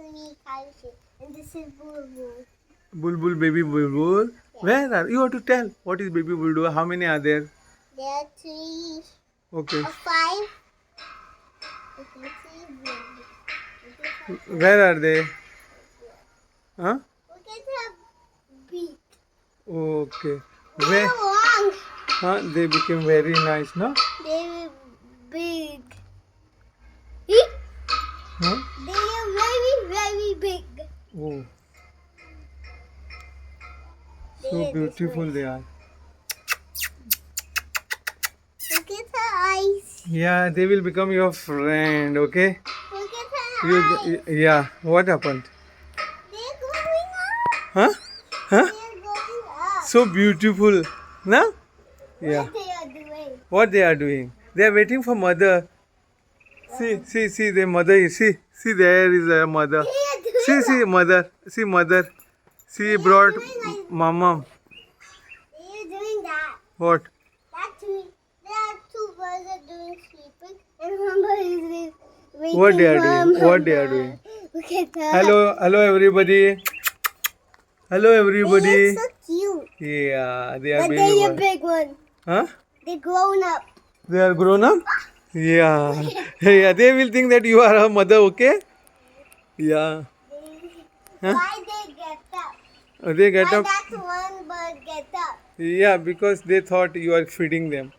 three couches, and this is Bulbul. Bulbul, baby Bulbul. Yeah. Where are you? Have to tell. What is baby Bulbul? How many are there? There are three Okay. or five. You can see Bulbul. Where are they? Huh? Look at her beak. Okay. They're Where? long. Huh? They became very nice, no? They're big. Huh? They are very, very big. Oh, They so are this beautiful way. they are. Look at her eyes. Yeah, they will become your friend. Okay. Look at her eyes. Yeah. What happened? They're going up. Huh? Huh? They're going up. So beautiful. No? Yeah. What they are doing? What they are doing? They are waiting for mother. See, their mother is, see, there is a mother. They are doing See, mother. See, mother. She brought mama. They are doing that. What? That's me. There are two birds are doing sleeping, and one bird is waiting. What they are for doing? What they are mama. doing? Look at that. Hello, everybody. Hello, They everybody. are so cute. Yeah, they are But baby they're a ones. big one. Huh? They're grown up. They are grown up? Yeah. Yeah, they will think that you are her mother, okay? Yeah. Huh? Why they get up? They get Why up. that one bird get up? Yeah, because they thought you are feeding them.